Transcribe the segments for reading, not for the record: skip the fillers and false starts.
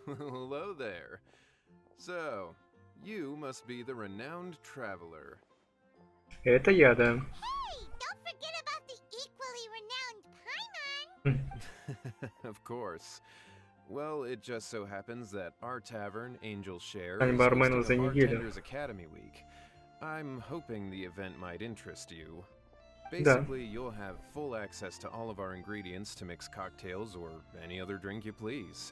Hello there. So, you must be the renowned traveler. Это я, да. Hey, don't forget about the equally renowned Paimon. Of course. Well, it just so happens that our tavern, Angel's Share, Стань is барменом hosting за a неделю. Bartender's Academy week. I'm hoping the event might interest you. Да. Basically, you'll have full access to all of our ingredients to mix cocktails or any other drink you please.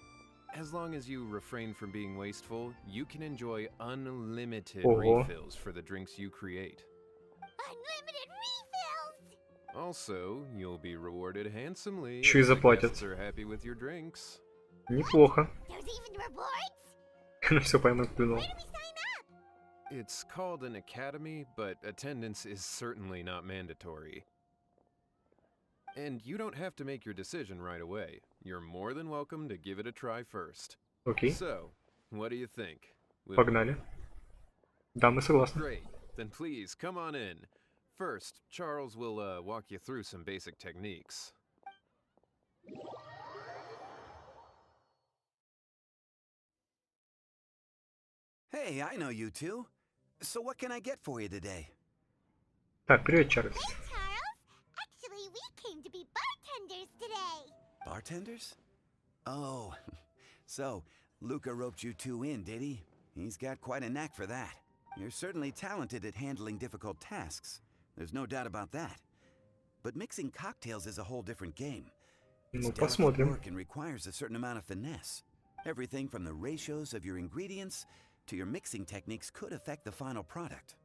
As long as you refrain from being wasteful, you can enjoy unlimited Ого. refills for the drinks you create. Unlimited refills. Also, you'll be rewarded handsomely Ещё и if the заплатят. guests are happy with your drinks. Неплохо. There's even rewards. Ну все, пойму, плюнул. Where do we sign up? It's called an academy, but attendance is certainly not mandatory. And you don't have to make your decision right away. You're more than welcome to give it a try first. Окей, So, what do you think? погнали. Да, мы согласны. Great. Then please come on in. First, Charles will walk you through some basic techniques. Hey, I know you two. So what can I get for you today? Так, привет, Чарльз. Hey, Charles. Actually, we came to be bartenders today. Bartenders? Oh, so Luca roped you two in, did he? He's got quite a knack for that. You're certainly talented at handling difficult tasks. There's no doubt about that. But mixing cocktails is a whole different game. It's Ну, delicate посмотрим. work and requires a certain amount of finesse. Everything from the ratios of your ingredients to your mixing techniques could affect the final product.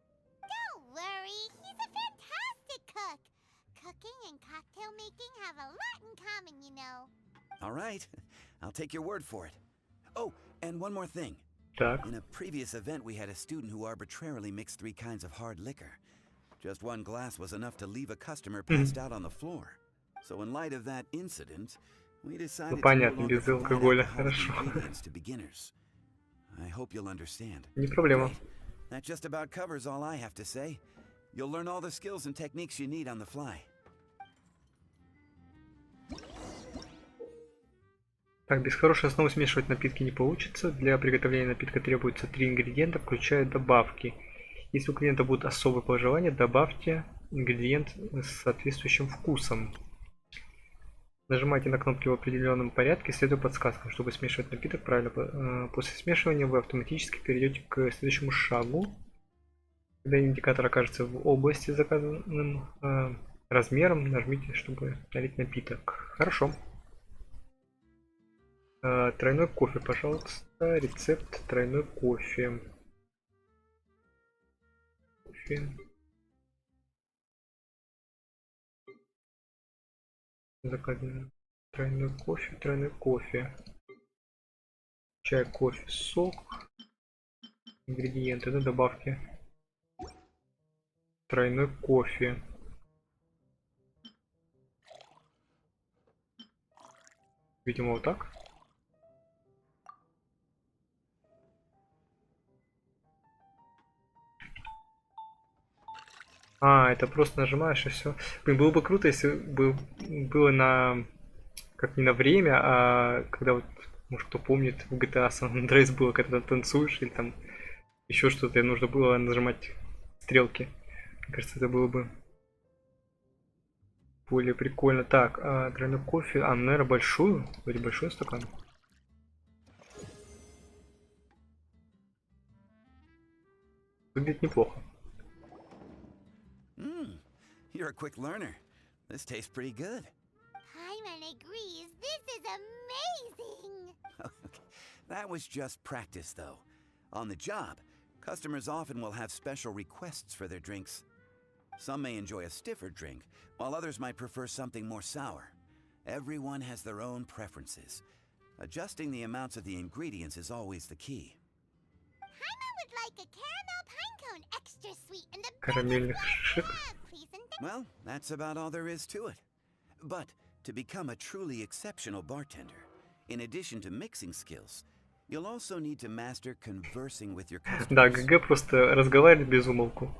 Don't worry, he's a fantastic cook. Cooking and cocktail making have a lot in common, you know. All right, I'll take your word for it. Oh, and one more thing. Так, In a previous event, we had a student who arbitrarily mixed 3 kinds of hard liquor. Just one glass was enough to leave a customer passed out on the floor. So in light of that incident, we decided to no понятно, longer без provide алкоголя, alcoholic хорошо. ingredients to beginners. I hope you'll understand. Не проблема. Great. That just about covers all I have to say. You'll learn all the skills and techniques you need on the fly. Так, без хорошей основы смешивать напитки не получится. Для приготовления напитка требуется 3 ингредиента, включая добавки. Если у клиента будут особые пожелания, добавьте ингредиент с соответствующим вкусом. Нажимайте на кнопки в определенном порядке, следуя подсказкам, чтобы смешивать напиток правильно. После смешивания вы автоматически перейдете к следующему шагу. Когда индикатор окажется в области с заказанным размером, нажмите, чтобы налить напиток. Хорошо. Тройной кофе, пожалуйста. Рецепт тройной кофе. Заказано. Тройной кофе, тройной кофе. Чай, кофе, сок. Ингредиенты, да, добавки. Тройной кофе. Видимо, вот так. Это просто нажимаешь и все. Блин, было бы круто, если бы было на... Как не на время, а когда вот, может кто помнит, в GTA San Andreas было, когда ты танцуешь или там еще что-то, и нужно было нажимать стрелки. Мне кажется, это было бы более прикольно. Так, тройной кофе. Наверное, большую. Вроде большой стакан. Выглядит неплохо. You're a quick learner. This tastes pretty good. Paimon agrees this is amazing. That was just practice, though. On the job, customers often will have special requests for their drinks. Some may enjoy a stiffer drink, while others might prefer something more sour. Everyone has their own preferences. Adjusting the amounts of the ingredients is always the key. Paimon would like a caramel pine cone extra sweet and the Карамельных biggest шишек. one, please, and Well, that's about all there is to it. But to become a truly exceptional bartender, in addition to mixing skills, you'll also need to master conversing with your Да, customers. ГГ просто разговаривает без умолку.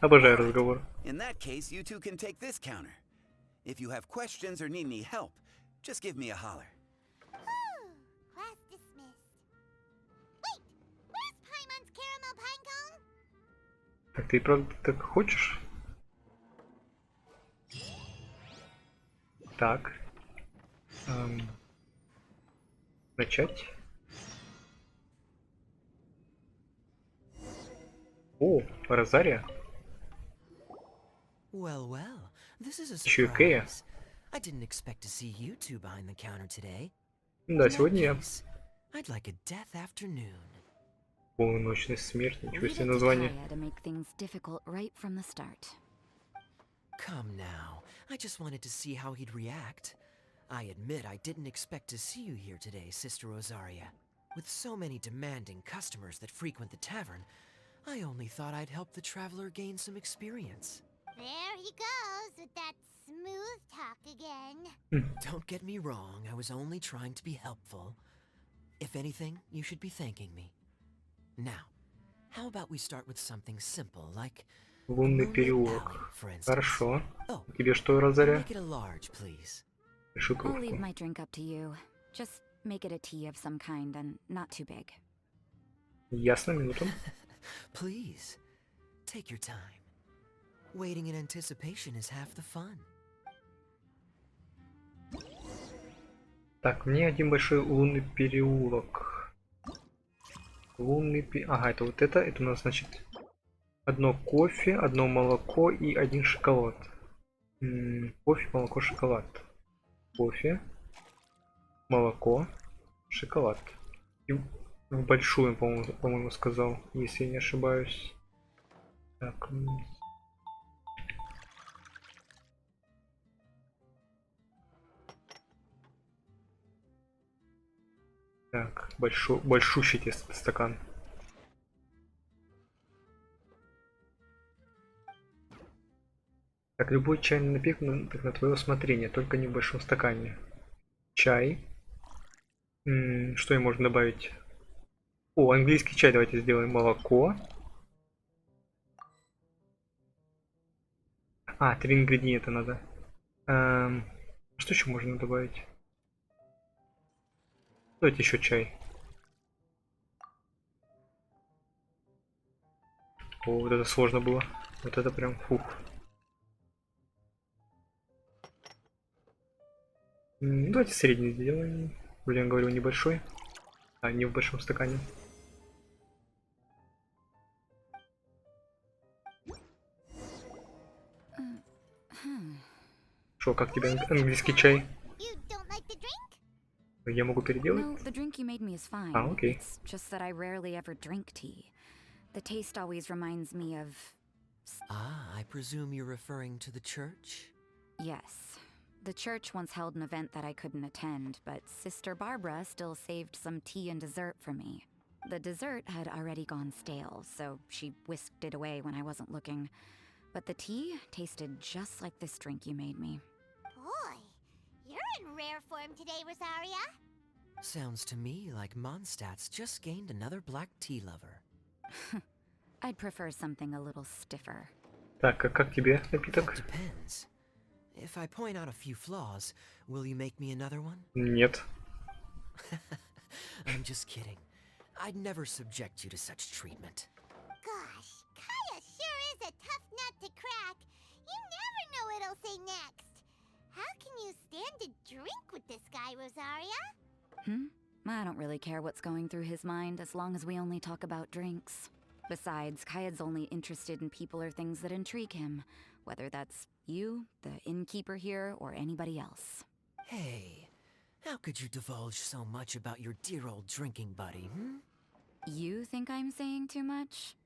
Обожаю разговор. In that case, you two can take this counter. If you have questions or need any help, just give me a holler. Whew, class dismissed. Так ты правда так хочешь? Так. Начать. О, Розария. Well, well, this is a Еще и Кея. surprise. I didn't expect to see you two behind the counter today. Да, In that сегодня я. case, I'd like a death afternoon. Полночная смерть, ничего Leave себе it to название. Kaya to make things difficult right from the start. Come now, I just wanted to see how he'd react. I admit I didn't expect to see you here today, Sister Rosaria. With so many demanding customers that frequent the tavern, I only thought I'd help the traveler gain some experience. There he goes with that smooth talk again. Don't get me wrong, I was only trying to be helpful. If anything, you should be thanking me. Now, how about we start with something simple, like a Лунный moonlit переулок. alley, for instance. Хорошо. Oh, Тебе что, Розария? make it a large, please. Решу I'll leave кружку. my drink up to you. Just make it a tea of some kind and not too big. Ясно, минуту. Please, take your time. Waiting in anticipation is half the fun. Так, мне один большой лунный переулок. Ага, это вот это у нас, значит, одно кофе, одно молоко и один шоколад. Кофе, молоко, шоколад. Кофе, молоко, шоколад. И в большую, по-моему, сказал, если я не ошибаюсь. Так. Так, большущий стакан. Так, любой чайный напиток так на твое усмотрение, только не в большом стакане. Чай. Что и можно добавить? О, английский чай давайте сделаем. Молоко. А, 3 ингредиента надо. Что еще можно добавить? Давайте еще чай. О, вот это сложно было. Вот это прям фух. Давайте средний сделаем. Блин, говорю, небольшой. А, не в большом стакане. Шо, как тебе английский чай? You don't like the drink? Я могу переделать? No, the drink you made me is fine. okay. It's just that I rarely ever drink tea. The taste always reminds me of... Ah, I presume you're referring to the church? Yes. The church once held an event that I couldn't attend, but Sister Barbara still saved some tea and dessert for me. The dessert had already gone stale, so she whisked it away when I wasn't looking. But the tea tasted just like this drink you made me. Boy, you're in rare form today, Rosaria. Sounds to me like Mondstadt's just gained another black tea lover. I'd prefer something a little stiffer. Так, а как тебе напиток? Depends. If I point out a few flaws, will you make me another one? Нет. I'm just kidding. I'd never subject you to such treatment. Gosh, Kaya sure is a tough nut to crack. You never know what he'll say next. How can you stand to drink with this guy, Rosaria? I don't really care what's going through his mind as long as we only talk about drinks. Besides, Kayad's only interested in people or things that intrigue him, whether that's you, the innkeeper here, or anybody else. Hey, how could you divulge so much about your dear old drinking buddy, You think I'm saying too much?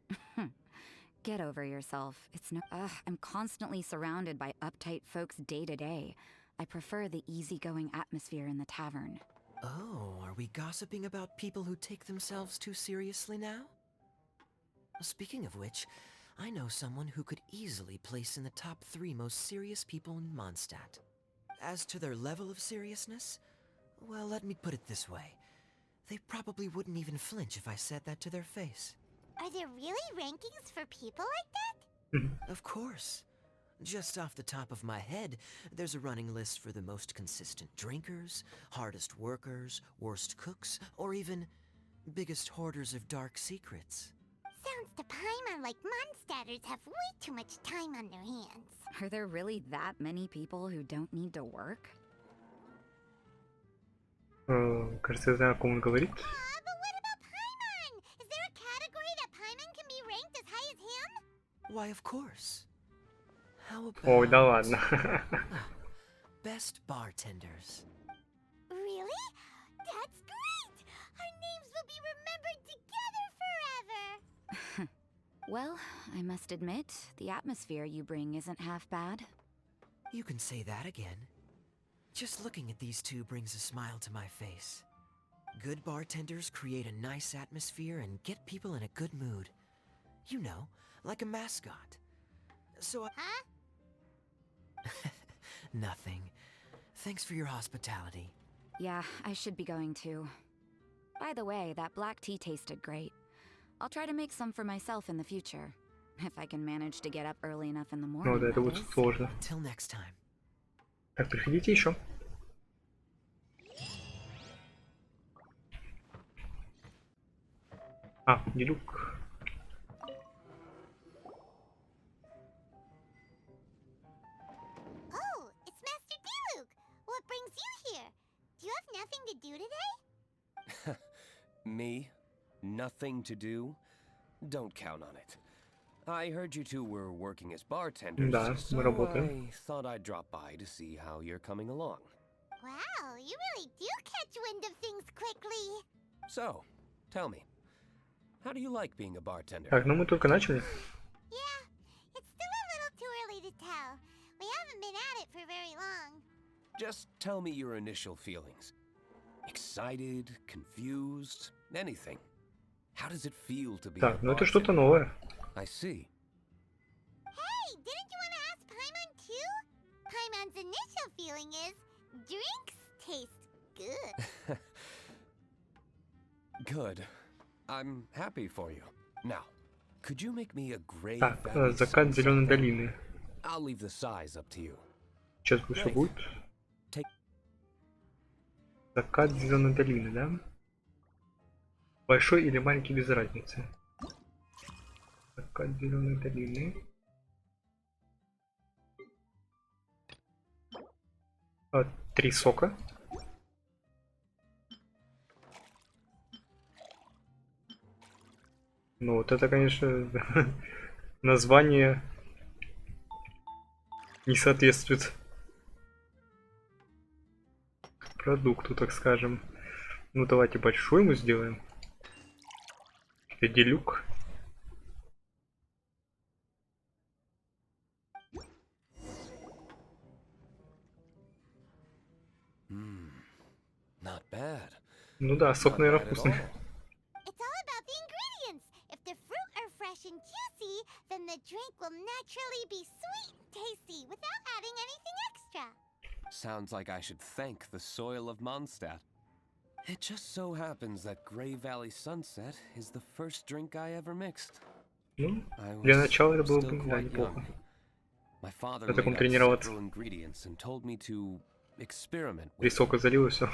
Get over yourself. It's no. I'm constantly surrounded by uptight folks day to day. I prefer the easygoing atmosphere in the tavern. Oh, are we gossiping about people who take themselves too seriously now? Speaking of which, I know someone who could easily place in the top 3 most serious people in Mondstadt. As to their level of seriousness, well, let me put it this way. They probably wouldn't even flinch if I said that to their face. Are there really rankings for people like that? Of course. Just off the top of my head, there's a running list for the most consistent drinkers, hardest workers, worst cooks, or even biggest hoarders of dark secrets. Sounds to Paimon like Mondstadters have way too much time on their hands. Are there really that many people who don't need to work? Кажется, я знаю, о ком он говорит. But what about Paimon? Is there a category that Paimon can be ranked as high as him? Why, of course. How about... Ой, да ладно. Best bartenders. Really? That's great! Our names will be remembered together forever! Well, I must admit, the atmosphere you bring isn't half bad. You can say that again. Just looking at these two brings a smile to my face. Good bartenders create a nice atmosphere and get people in a good mood. You know, like a mascot. So Huh? Nothing. Thanks for your hospitality. Yeah, I should be going too. By the way, that black tea tasted great. I'll try to make some for myself in the future. If I can manage to get up early enough in the morning. Ну да, это that будет is. сложно. Till next time. Так, приходите еще. А, Делюк. Oh, it's Master Diluc! What brings you here? Do you have nothing to do today? Me? Nothing to do? Don't count on it. I heard you two were working as bartenders, Да, so мы работаем. I thought I'd drop by to see how you're coming along. Wow, you really do catch wind of things quickly. So, tell me, how do you like being a bartender? Так, ну мы только начали. Yeah, it's still a little too early to tell. We haven't been at it for very long. Just tell me your initial feelings. Excited, confused, anything. How does it feel to be a Так, ну это что-то bartender? новое. I see. Hey, didn't you want to ask Paimon too? Paimon's initial feeling is drinks taste good. Good. I'm happy for you. Now, could you make me a Grey Так, Valley закат sunset зеленой for me? долины. I'll leave the size up to you. Сейчас что будет? Take- Закат зеленой долины, да? Большой или маленький без разницы. Закат зеленой долины. А, 3 сока. Ну вот это, конечно, название не соответствует продукту, так скажем. Ну давайте большой мы сделаем. Это делюк. Not bad. Ну да, сок, Not наверное, bad at вкусный. all. It's all about the ingredients. If the fruit are fresh and juicy, then the drink will naturally be sweet and tasty without adding anything extra. Sounds like I should thank the soil of Mondstadt. It just so happens that Grey Valley Sunset is the first drink I ever mixed. Ну, I для was начала это было still бы, да, quite неплохо. young. My father На laid таком out тренироваться. several ingredients and told me to experiment 3 with сока залил и все,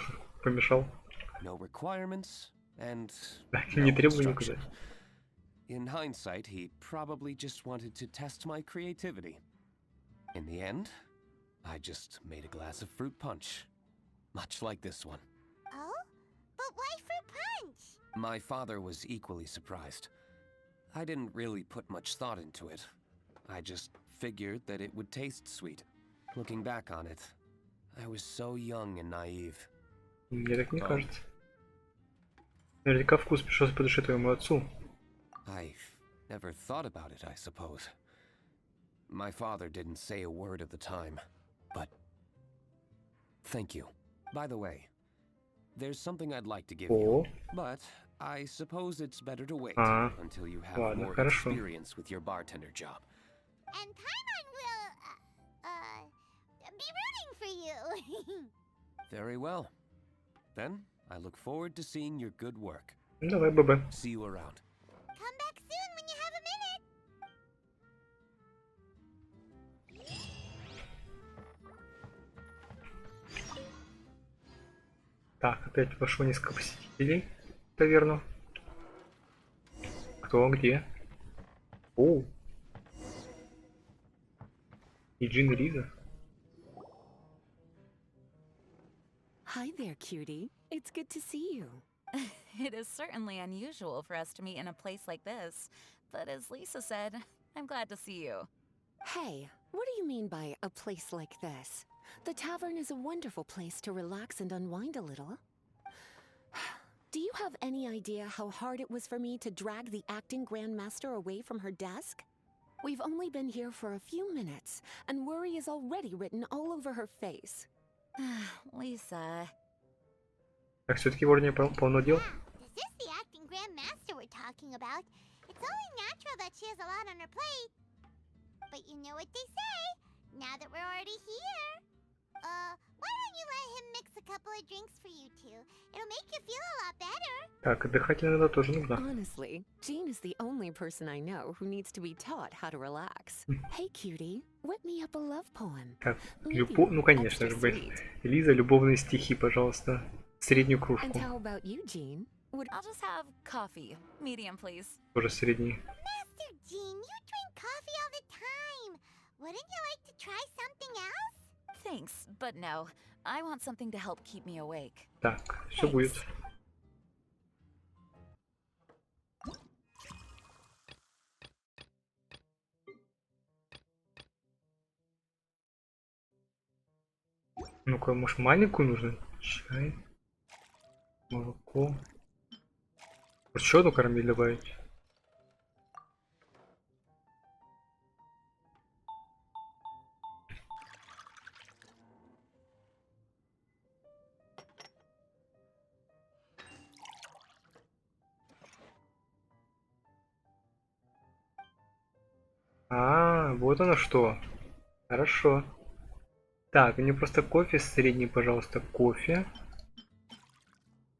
помешал. no requirements and Не no требую instruction. никуда. In hindsight, he probably just wanted to test my creativity. In the end, I just made a glass of fruit punch. Much like this one. Oh? But why fruit punch? My father was equally surprised. I didn't really put much thought into it. I just figured that it would taste sweet. Looking back on it, I was so young and naive. Мне так не кажется. Наверняка вкус пришелся по душе твоему отцу. I never thought about it, I suppose. My father didn't say a word at the time, but thank you. By the way, there's something I'd like to give you, О, but I suppose it's better to wait А, until you have ладно, more хорошо. experience with your bartender job. And Paimon will, be rooting for you. Very well. Then, I look forward to seeing your good work. ну давай, ББ. See you around. Come back soon when you have a minute. Так, опять вошло несколько посетителей в таверну. Кто, где? О. И Джин и Лиза. Hi there, cutie. It's good to see you. It is certainly unusual for us to meet in a place like this, but as Lisa said, I'm glad to see you. Hey, what do you mean by a place like this? The tavern is a wonderful place to relax and unwind a little. Do you have any idea how hard it was for me to drag the acting grandmaster away from her desk? We've only been here for a few minutes, and worry is already written all over her face. Lisa. Так, все-таки вроде полно дел. This is the acting grandmaster we're talking about. It's only natural that she has a lot on her plate. But you know what they say, now that we're already here. Why don't you let him mix a couple of drinks for you two? It'll make you feel a lot better. Так, отдыхать иногда тоже нужно. Honestly, Jean is the only person I know who needs to be taught how to relax. Hey, cutie, whip me up a love poem. Так, Maybe ну конечно же, extra блин. sweet. Лиза, любовные стихи, пожалуйста. Среднюю And кружку. how about you, Jean? Would I'll just have coffee. Medium, please. Тоже средний. Master Jean, you drink coffee all the time. Wouldn't you like to try something else? Thanks, but no. I want something to help keep me awake. Так, все будет. Ну-ка, может, маленькую нужно? Чай. Молоко. Вот еще одну карамель добавить. А, вот оно что. Хорошо. Так, мне просто кофе средний, пожалуйста. Кофе.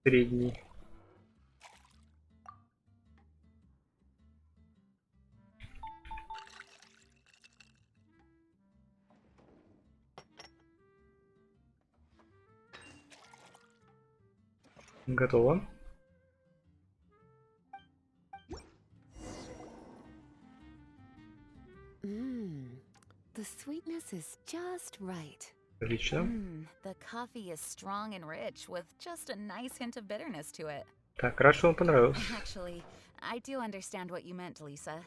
Средний. Готово. The sweetness is just right. Отлично. The coffee is strong and rich with just a nice hint of bitterness to it. Так, рад, что вам понравилось. Actually, I do understand what you meant, Lisa.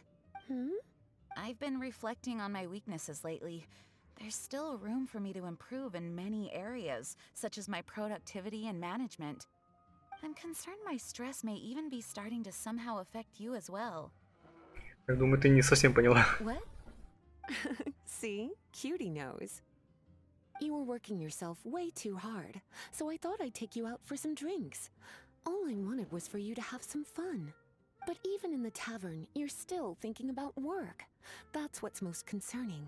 I've been reflecting on my weaknesses lately. There's still room for me to improve in many areas, such as my productivity and management. I'm concerned my stress may even be starting to somehow affect you as well. Я думаю, ты не совсем поняла. What? See? Cutie knows. You were working yourself way too hard, so I thought I'd take you out for some drinks. All I wanted was for you to have some fun. But even in the tavern, you're still thinking about work. That's what's most concerning.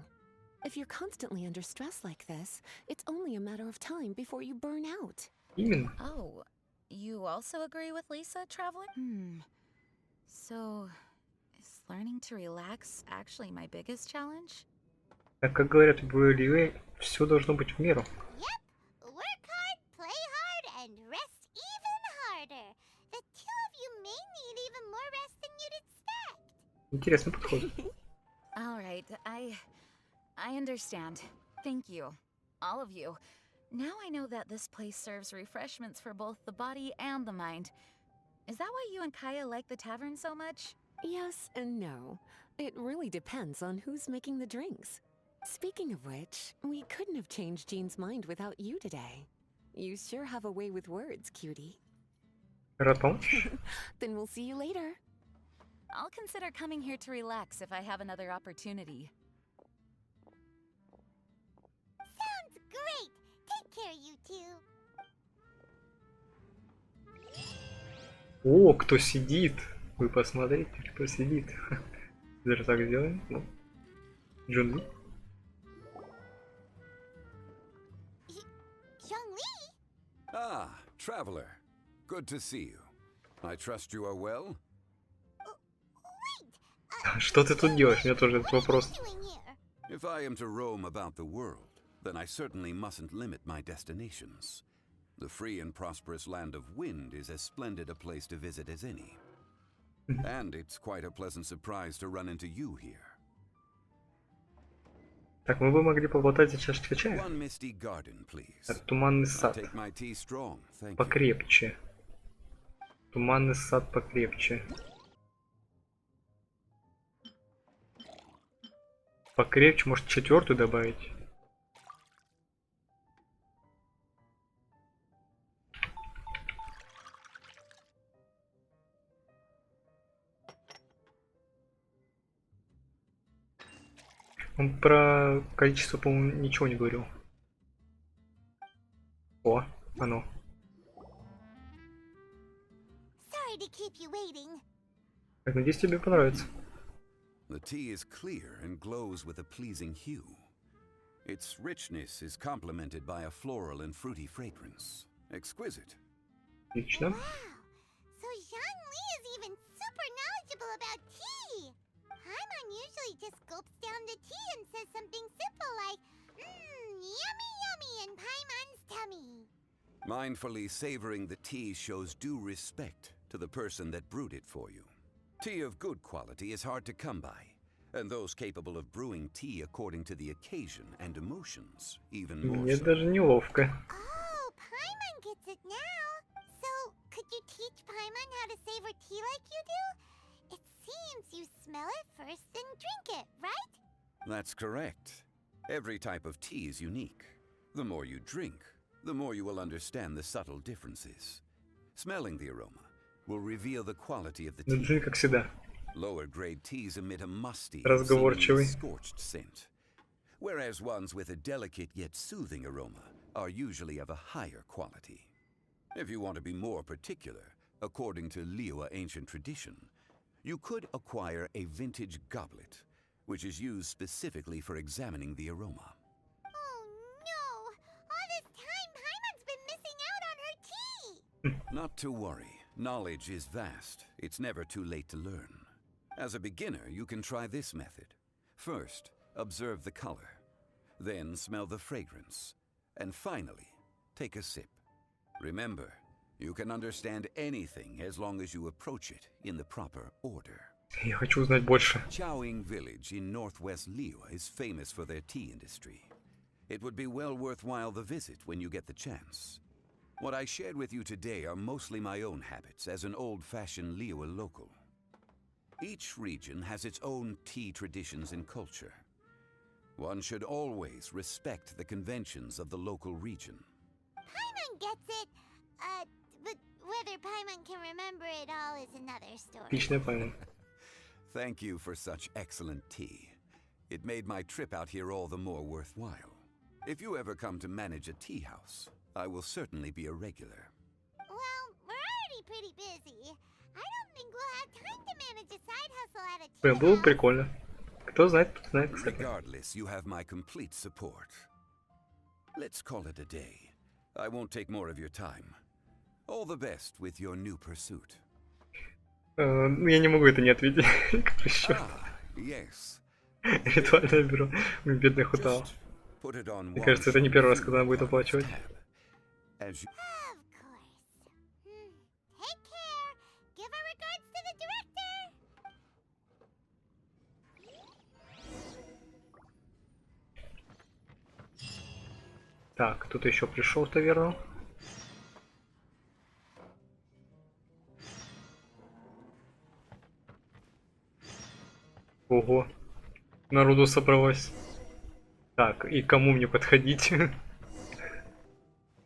If you're constantly under stress like this, it's only a matter of time before you burn out. Именно. Oh, you also agree with Lisa, Traveler? So, is learning to relax actually my biggest challenge? Так как говорят в Ливе, все должно быть в меру. Yep. Work hard, play hard, and rest even harder. The two of you may need even more rest than you'd expect. Интересный подход. All right, I understand. Thank you. All of you. Now I know that this place serves refreshments for both the body and the mind. Is that why you and Kaya like the tavern so much? Yes and no. It really depends on who's making the drinks. Speaking of which, we couldn't have changed Jean's mind without you today. You sure have a way with words, cutie. Рад помочь. Then we'll see you later. I'll consider coming here to relax if I have another opportunity. Sounds great. Take care, you two. О, кто сидит? Вы посмотрите, кто сидит. Даже так сделаем. Ну. Джун. Zhongli? Ah, traveler. Good to see you. I trust you are well? Wait. Что ты тут делаешь? У меня тоже этот вопрос. What are you doing here? If I am to roam about the world, then I certainly mustn't limit my destinations. The free and prosperous land of Wind is as splendid a place to visit as any. And it's quite a pleasant surprise to run into you here. Так, мы бы могли поболтать за чашечкой чая. One misty garden, please. Так, туманный I'll сад. take my tea strong, thank you. Покрепче. Туманный сад покрепче. Покрепче, может, четвертую добавить? Он про количество, по-моему, ничего не говорил. О, оно. Sorry to keep you waiting. Так, надеюсь, тебе понравится. The tea is clear and glows with a pleasing hue. Its richness is complemented by a floral and fruity fragrance. Exquisite. Отлично. Wow. So Zhang-Li is even super knowledgeable about tea. Paimon usually just gulps down the tea and says something simple like, yummy yummy in Paimon's tummy. Mindfully savoring the tea shows due respect to the person that brewed it for you. Tea of good quality is hard to come by, and those capable of brewing tea according to the occasion and emotions even more Мне so. даже неловко. Oh, Paimon gets it now. So, could you teach Paimon how to savor tea like you do? It seems you smell it first and drink it, right? That's correct. Every type of tea is unique. The more you drink, the more you will understand the subtle differences. Smelling the aroma will reveal the quality of the Ну, tea. Джин, как всегда. Lower grade teas emit a musty, Разговорчивый. seemingly scorched scent, whereas ones with a delicate yet soothing aroma are usually of a higher quality. If you want to be more particular, according to Liyue ancient tradition, you could acquire a vintage goblet, which is used specifically for examining the aroma. Oh no! All this time, Paimon's been missing out on her tea! Not to worry, knowledge is vast. It's never too late to learn. As a beginner, you can try this method. First, observe the color, then smell the fragrance, and finally, take a sip. Remember, you can understand anything as long as you approach it in the proper order. Я хочу узнать больше. Chaoying village in northwest Liyue is famous for their tea industry. It would be well worthwhile the visit when you get the chance. What I shared with you today are mostly my own habits as an old-fashioned Liyue local. Each region has its own tea traditions and culture. One should always respect the conventions of the local region. Paimon gets it, but whether Paimon can remember it all is another story. Отлично, я понял. Thank you for such excellent tea. It made my trip out here all the more worthwhile. If you ever come to manage a tea house, I will certainly be a regular. Well, we're already pretty busy. I don't think we'll have time to manage a side hustle at a tea Блин, было бы house. прикольно. Кто знает, кстати. Regardless, you have my complete support. Let's call it a day. I won't take more of your time. All the best with your new pursuit. Я не могу это не ответить. Как еще? Yes. Ритуальное бюро. Ой, бедный Хутао. Just put it on Мне one кажется, это не первый раз, shoulder когда она будет on оплачивать. tab. As you... Of course. Take care. Give our regards to the director. Так, кто-то еще пришел в таверну. Ого, народу собралось. Так, и кому мне подходить?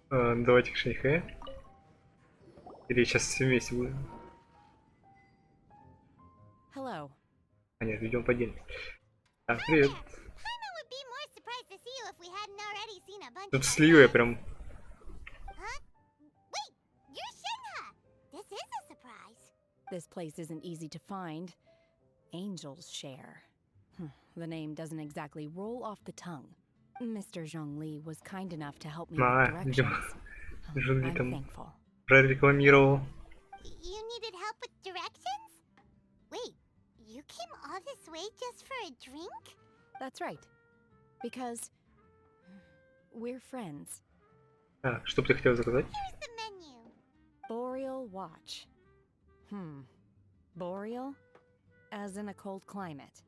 Давайте к шейхе. Или сейчас все вместе будем? Hello. А нет, ведем по отдельно. Так, привет. Paimon would be more surprised to see you if we hadn't already seen a bunch Тут of с Лию я us. прям... Huh? Wait, you're Shinha. This is a surprise. This place isn't easy to find. Angel's Share. The name doesn't exactly roll off the tongue. Mr. Zhongli was kind enough to help me with directions. Zhongli I'm там thankful. прорекламировал. You needed help with directions? Wait, you came all this way just for a drink? That's right. Because we're friends. Так, что бы ты хотел заказать? Here's the menu. Boreal Watch. Boreal? As in a cold climate.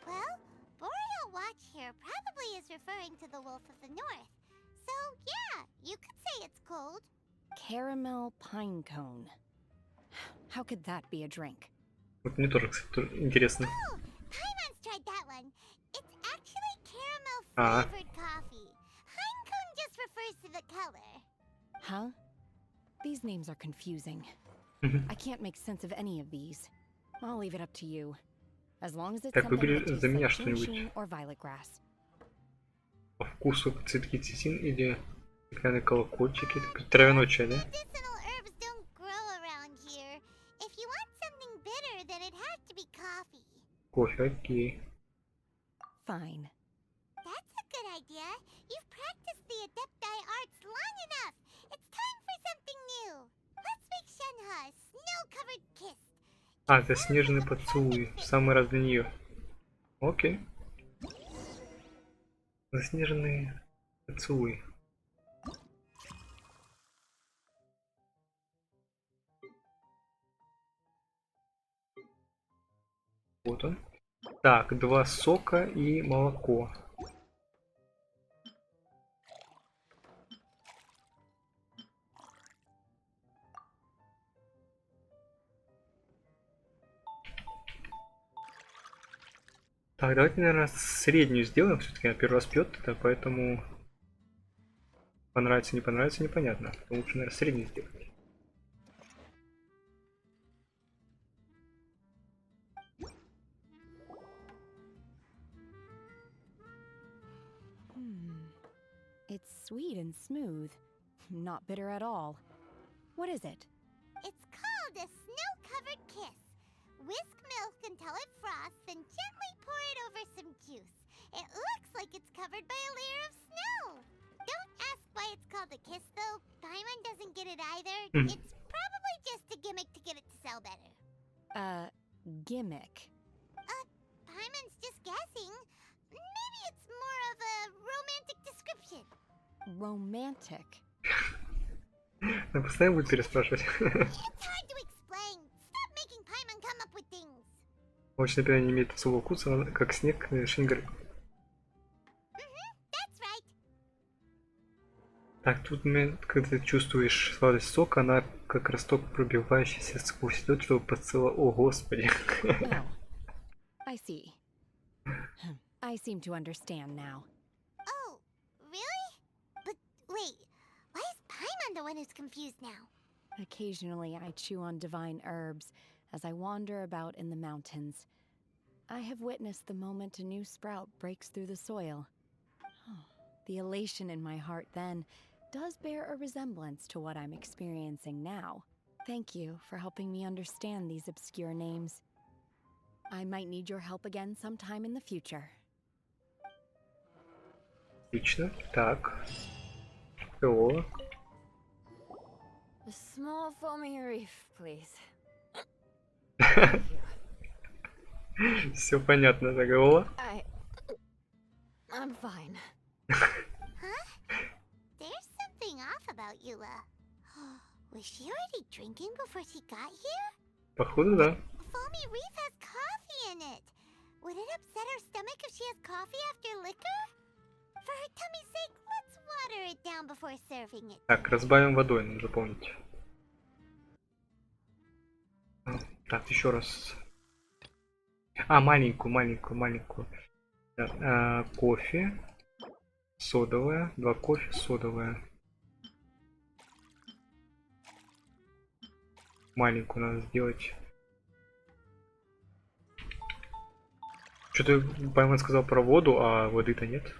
Well, Boreal Watch here probably is referring to the wolf of the north. So, yeah, you could say it's cold. Caramel pine cone. How could that be a drink? Вот мне тоже, кстати, интересно. Oh, Paimon's tried that one. It's actually caramel Ah. flavored coffee. Pine cone just refers to the color. Huh? These names are confusing. I can't make sense of any of these. I'll leave it up to you. As long as it's Так, something выбери that tastes за меня like что-нибудь. Genshin or violet grass. По вкусу цветки цитин или стеклянные колокольчики. Это травяной чай, да? Medicinal herbs don't grow around here. If you want something bitter, then it has to be coffee. Кофе, окей. Fine. That's a good idea. You've practiced the Adepti arts long enough. It's time for something new. Let's make Shenhe a snow-covered kiss. А, это снежный поцелуй. Самый раз для нее. Окей. Заснеженный поцелуй. Вот он. Так, 2 сока и молоко. Так, давайте, наверное, среднюю сделаем. Все-таки она первый раз пьет это, поэтому понравится, не понравится, непонятно. Лучше, наверное, среднюю сделать. It's sweet and smooth. Not bitter at all. What is it? It's called a snow-covered kiss. Whisk milk until it froths, then gently pour it over some juice. It looks like it's covered by a layer of snow. Don't ask why it's called a kiss, though. Paimon doesn't get it either. It's probably just a gimmick to get it to sell better. Gimmick. Paimon's just guessing. Maybe it's more of a romantic description. Romantic. Она постоянно будет переспрашивать. It's hard to explain. Stop making Paimon come up with things. Очень, например, не имеет особого вкуса, как снег на вершине горы. That's right. Так, тут момент, когда ты чувствуешь сладость сока, она как росток, пробивающийся сквозь лед, чтобы поцеловать. О, господи. Oh, I see. I seem to understand now. Oh, really? But wait, why is Paimon the one who's confused now? Occasionally, I chew on divine herbs as I wander about in the mountains. I have witnessed the moment a new sprout breaks through the soil. The elation in my heart then does bear a resemblance to what I'm experiencing now. Thank you for helping me understand these obscure names. I might need your help again sometime in the future. Отлично. Так. О. A small foamy reef, please. Все понятно, заголовок. I'm fine. Huh? There's something off about Eula. Was she already drinking before she got here? Походу, да. Foamy reef has coffee in it. Would it upset her stomach if she has coffee after liquor? For her tummy's sake, let's water it down before serving it. Так, разбавим водой, надо запомнить. Так, еще раз. А, маленькую. Кофе. Содовая. 2 кофе, содовая. Маленькую надо сделать. Что-то Пайман сказал про воду, а воды-то нет.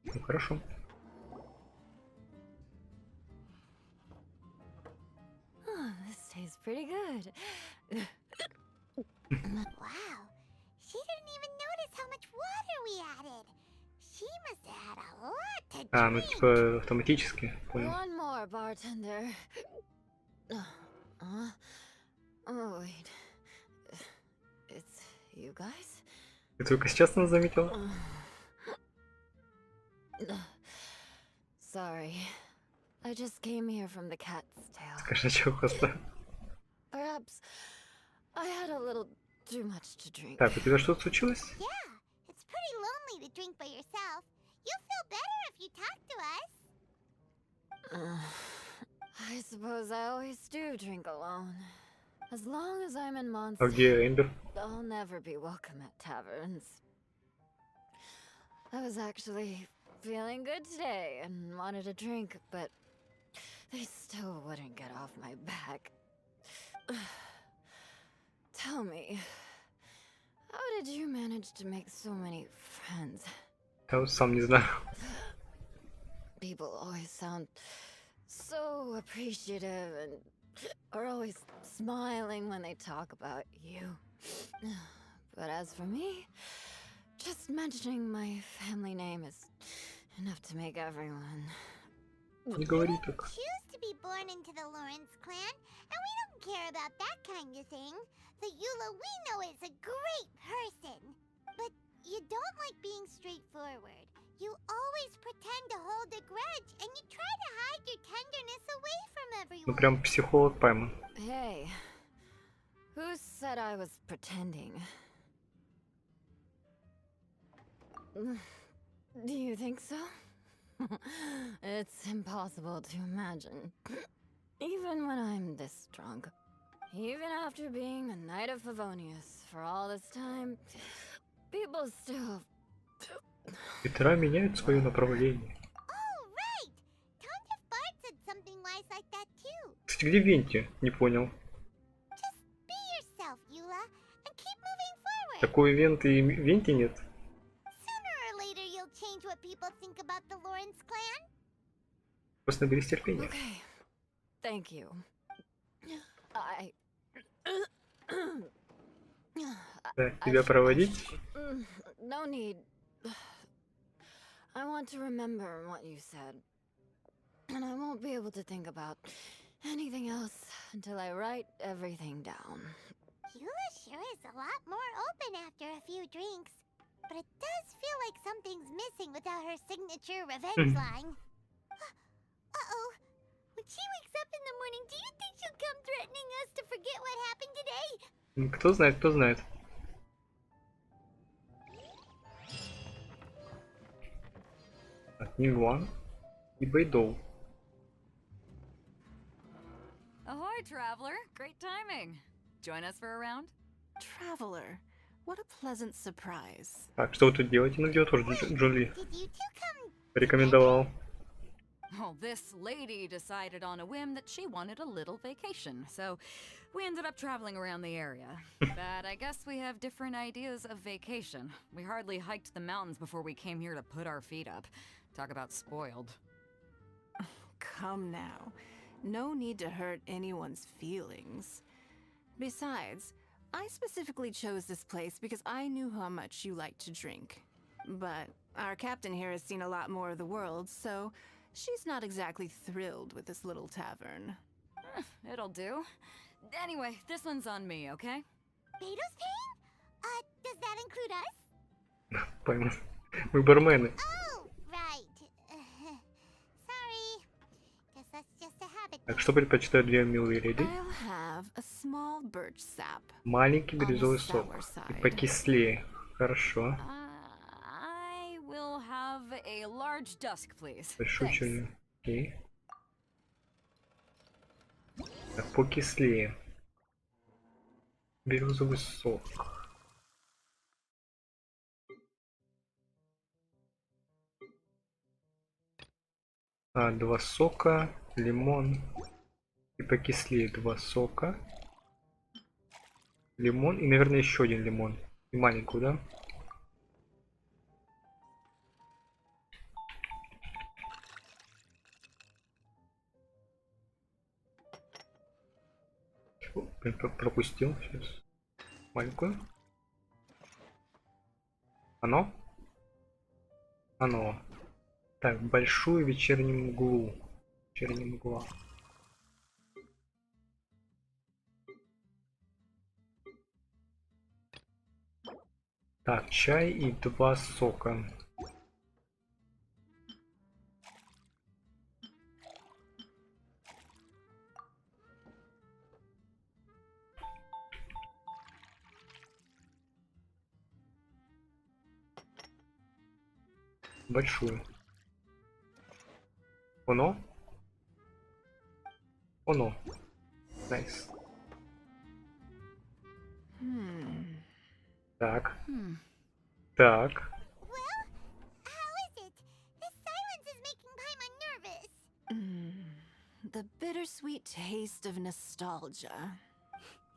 Ну, хорошо. Oh, this tastes pretty good. Wow, she didn't even notice how much water we added. She must have had a lot to drink. А, ну типа автоматически, понял. One more, bartender. Oh, wait. It's you guys? Ты только сейчас нас заметил? sorry. I just came here from the cat's tail. Кошачьего хвоста. Perhaps I had a little too much to drink. Так, у тебя что случилось? Yeah, it's pretty lonely to drink by yourself. You'll feel better if you talk to us. I suppose I always do drink alone. As long as I'm in А Monster, где Эмбер? I'll never be welcome at taverns. I was actually feeling good today and wanted a drink, but they still wouldn't get off my back. Tell me, how did you manage to make so many friends? Я вот сам не знаю. People always sound so appreciative and are always smiling when they talk about you. But as for me, just mentioning my family name is enough to make everyone. Не говори так. Choose to be born into the Lawrence clan, and we don't care about that kind of thing. The Eula we know is a great person. But you don't like being straightforward. You always pretend to hold a grudge, and you try to hide your tenderness away from Ну everyone. прям психолог Паймон. Hey, who said I was pretending? Do you think so? It's impossible to imagine. Even when I'm this drunk. Even after being a Knight of Favonius for all this time, people still... Ветра меняют свое направление. Oh, right! Tons of Bard said something wise like that too. Кстати, где Венти? Не понял. Just be yourself, Eula, and keep moving forward. Такой Венты и Венти нет. Sooner or later you'll change what people think about the Lawrence clan. Просто наберись терпения. Okay, thank you. Да, тебя проводить? No need. I want to remember what you said. And I won't be able to think about anything else until I write everything down. Eula sure is a lot more open after a few drinks. But it does feel like something's missing without her signature revenge line. Uh-oh. When she wakes up in the morning, do you think she'll come threatening us to forget what happened today? Кто знает, кто знает. Так, Нингуан и Бэйдоу. Ahoy, traveler! Great timing. Join us for a round? Traveler, what a pleasant surprise. Так, что вы тут делаете? Ну, где тоже Джунли Did you two come порекомендовал. Well, this lady decided on a whim that she wanted a little vacation, so we ended up traveling around the area. But I guess we have different ideas of vacation. We hardly hiked the mountains before we came here to put our feet up. Talk about spoiled. Come now. No need to hurt anyone's feelings. Besides, I specifically chose this place because I knew how much you like to drink. But our captain here has seen a lot more of the world, so she's not exactly thrilled with this little tavern. It'll do. Anyway, this one's on me, okay? Beto's paying? Does that include us? Пойму. Мы бармены. Oh, right. Sorry. Guess that's just a habit. Так, что предпочитают две милые леди? I'll have a small birch sap. Маленький On the бирюзовый sour сок. И side. покислее. Хорошо. I will have a large dusk, please. Большую Thanks. черную. Окей. Так, покислее. Бирюзовый сок. Два сока, лимон. И покислее два сока. Лимон и, наверное, еще один лимон. И маленькую, да? Пропустил. Сейчас. Маленькую. Оно? Оно. Так, большую вечернюю мглу. Вечерняя мгла. Так, чай и два сока. Большую. Оно? Оно. Найс. Так. Так. Well, how is it? This silence is making Paimon nervous. The bittersweet taste of nostalgia.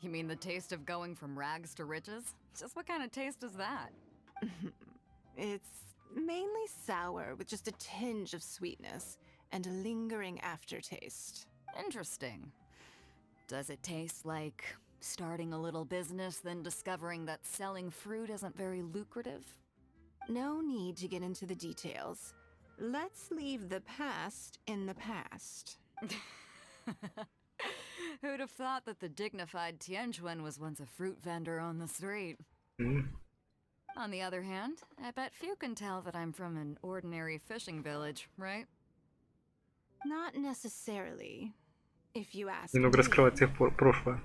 You mean the taste of going from rags to riches? Just what kind of taste is that? It's mainly sour with just a tinge of sweetness and a lingering aftertaste. Interesting. Does it taste like starting a little business, then discovering that selling fruit isn't very lucrative? No need to get into the details. Let's leave the past in the past. Who'd have thought that the dignified Tianquan was once a fruit vendor on the street? On the other hand, I bet few can tell that I'm from an ordinary fishing village, right? Not necessarily, if you ask Немного me. раскрывается их прошлое.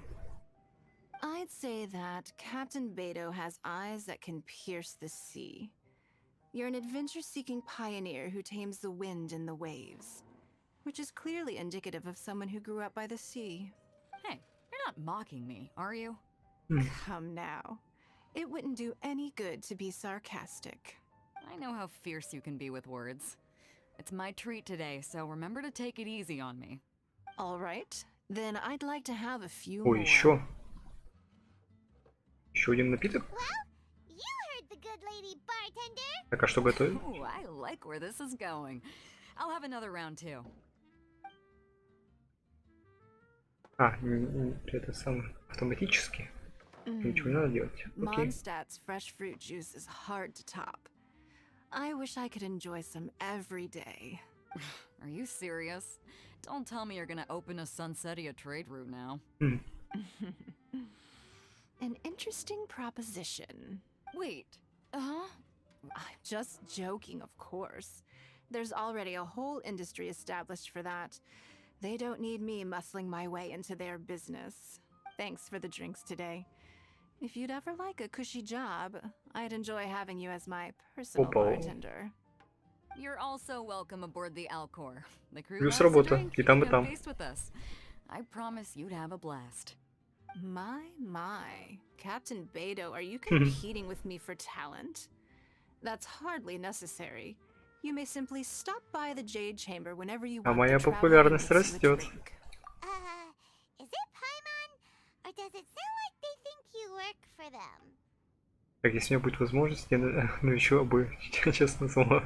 I'd say that Captain Beto has eyes that can pierce the sea. You're an adventure-seeking pioneer who tames the wind and the waves, which is clearly indicative of someone who grew up by the sea. Hey, you're not mocking me, are you? Come now. It wouldn't do any good to be sarcastic. I know how fierce you can be with words. It's my treat today, so remember to take it easy on me. All right, then I'd like to have a few Ой, more. еще. Еще один напиток. Well, you heard the good lady bartender. Так, а что готовить? Ooh, I like where this is going. I'll have another round too. А, это самое автоматически. Ничего не надо делать. Окей. Mondstadt's fresh fruit juice is hard to top. I wish I could enjoy some every day. Are you serious? Don't tell me you're gonna open a Sunsetia trade route now. An interesting proposition. Wait, I'm just joking, of course. There's already a whole industry established for that. They don't need me muscling my way into their business. Thanks for the drinks today. If you'd ever like a cushy job, I'd enjoy having you as my personal bartender. You're also welcome aboard the Alcor. The crew Плюс loves to работа. drink. И там, You и come там. feast with us. I promise you'd have a blast. My. Captain Beto, are you competing with me for talent? That's hardly necessary. You may simply stop by the Jade Chamber whenever you А want моя to travel популярность with a растет. drink. Is it Paimon? Or does it sound like they think you work for them? Так, если у меня будет возможность, я навещу обоих, честно слово.